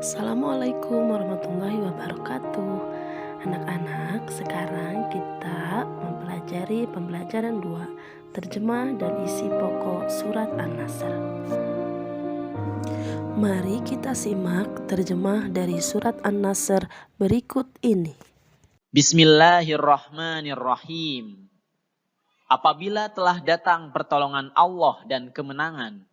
Assalamualaikum warahmatullahi wabarakatuh. Anak-anak, sekarang kita mempelajari pembelajaran 2, terjemah dan isi pokok surat An-Nasr. Mari kita simak terjemah dari surat An-Nasr berikut ini. Bismillahirrahmanirrahim. Apabila telah datang pertolongan Allah dan kemenangan,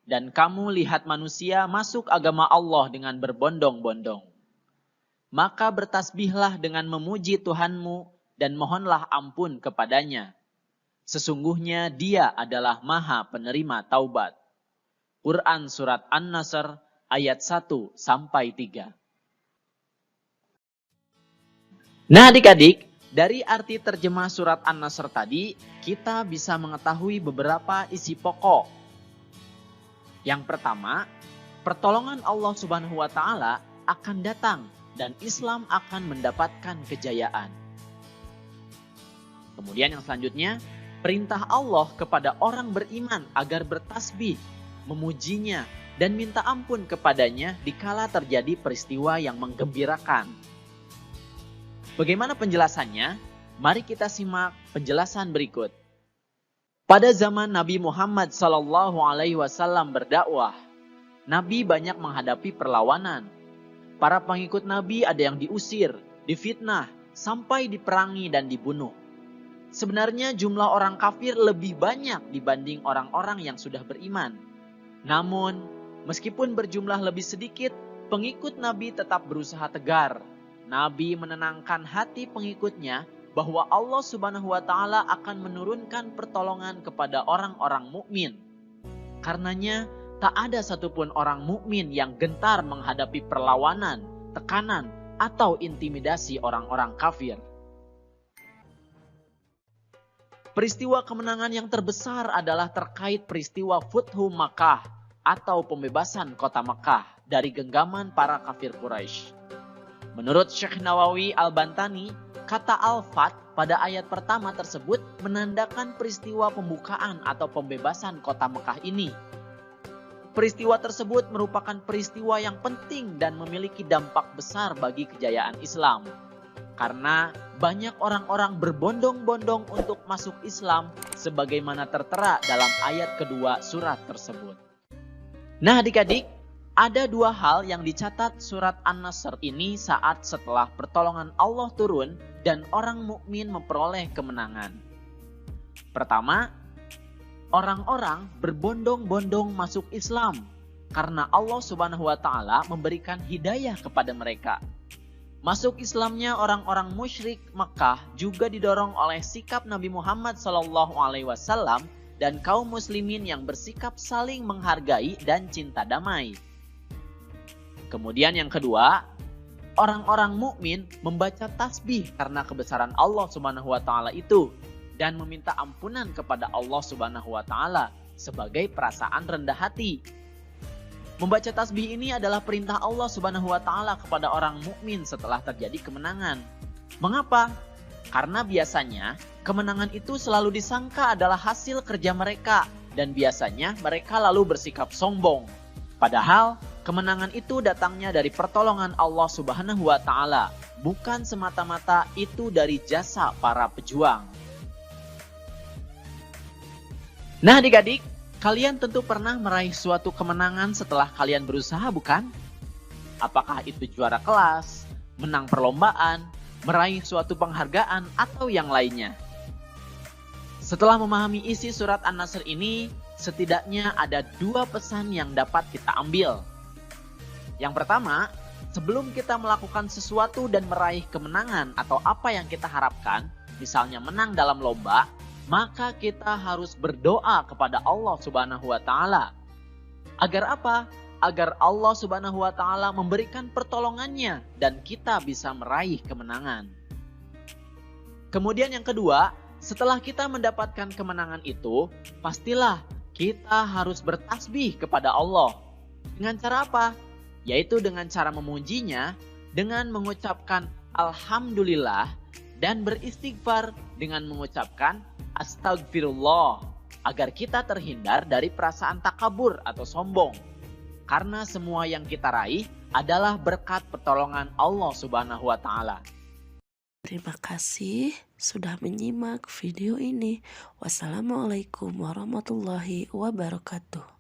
dan kamu lihat manusia masuk agama Allah dengan berbondong-bondong, maka bertasbihlah dengan memuji Tuhanmu dan mohonlah ampun kepadanya. Sesungguhnya Dia adalah Maha Penerima Taubat. Quran Surat An-Nasr ayat 1-3. Nah adik-adik, dari arti terjemah surat An-Nasr tadi, kita bisa mengetahui beberapa isi pokok. Yang pertama, pertolongan Allah Subhanahu wa Ta'ala akan datang dan Islam akan mendapatkan kejayaan. Kemudian yang selanjutnya, perintah Allah kepada orang beriman agar bertasbih, memujinya, dan minta ampun kepadanya dikala terjadi peristiwa yang menggembirakan. Bagaimana penjelasannya? Mari kita simak penjelasan berikut. Pada zaman Nabi Muhammad SAW berdakwah, Nabi banyak menghadapi perlawanan. Para pengikut Nabi ada yang diusir, difitnah, sampai diperangi dan dibunuh. Sebenarnya jumlah orang kafir lebih banyak dibanding orang-orang yang sudah beriman. Namun, meskipun berjumlah lebih sedikit, pengikut Nabi tetap berusaha tegar. Nabi menenangkan hati pengikutnya bahwa Allah Subhanahu wa Ta'ala akan menurunkan pertolongan kepada orang-orang mukmin. Karenanya, tak ada satupun orang mukmin yang gentar menghadapi perlawanan, tekanan, atau intimidasi orang-orang kafir. Peristiwa kemenangan yang terbesar adalah terkait peristiwa Futhu Makkah atau pembebasan kota Makkah dari genggaman para kafir Quraisy. Menurut Syekh Nawawi Al-Bantani, kata Al-Fat pada ayat pertama tersebut menandakan peristiwa pembukaan atau pembebasan kota Mekah ini. Peristiwa tersebut merupakan peristiwa yang penting dan memiliki dampak besar bagi kejayaan Islam. Karena banyak orang-orang berbondong-bondong untuk masuk Islam sebagaimana tertera dalam ayat kedua surat tersebut. Nah adik-adik, ada dua hal yang dicatat surat An-Nasr ini saat setelah pertolongan Allah turun dan orang mukmin memperoleh kemenangan. Pertama, orang-orang berbondong-bondong masuk Islam karena Allah Subhanahu wa Ta'ala memberikan hidayah kepada mereka. Masuk Islamnya orang-orang musyrik Makkah juga didorong oleh sikap Nabi Muhammad SAW dan kaum muslimin yang bersikap saling menghargai dan cinta damai. Kemudian yang kedua, orang-orang mukmin membaca tasbih karena kebesaran Allah Subhanahu wa Ta'ala itu dan meminta ampunan kepada Allah Subhanahu wa Ta'ala sebagai perasaan rendah hati. Membaca tasbih ini adalah perintah Allah Subhanahu wa Ta'ala kepada orang mukmin setelah terjadi kemenangan. Mengapa? Karena biasanya kemenangan itu selalu disangka adalah hasil kerja mereka dan biasanya mereka lalu bersikap sombong. Padahal kemenangan itu datangnya dari pertolongan Allah Subhanahu wa Ta'ala, bukan semata-mata itu dari jasa para pejuang. Nah adik-adik, kalian tentu pernah meraih suatu kemenangan setelah kalian berusaha, bukan? Apakah itu juara kelas, menang perlombaan, meraih suatu penghargaan, atau yang lainnya? Setelah memahami isi surat An-Nasr ini, setidaknya ada dua pesan yang dapat kita ambil. Yang pertama, sebelum kita melakukan sesuatu dan meraih kemenangan atau apa yang kita harapkan, misalnya menang dalam lomba, maka kita harus berdoa kepada Allah Subhanahu wa Ta'ala. Agar apa? Agar Allah Subhanahu wa Ta'ala memberikan pertolongannya dan kita bisa meraih kemenangan. Kemudian yang kedua, setelah kita mendapatkan kemenangan itu, pastilah kita harus bertasbih kepada Allah. Dengan cara apa? Yaitu dengan cara memujinya, dengan mengucapkan Alhamdulillah, dan beristighfar dengan mengucapkan Astagfirullah, agar kita terhindar dari perasaan takabur atau sombong. Karena semua yang kita raih adalah berkat pertolongan Allah Subhanahu wa Ta'ala. Terima kasih sudah menyimak video ini. Wassalamualaikum warahmatullahi wabarakatuh.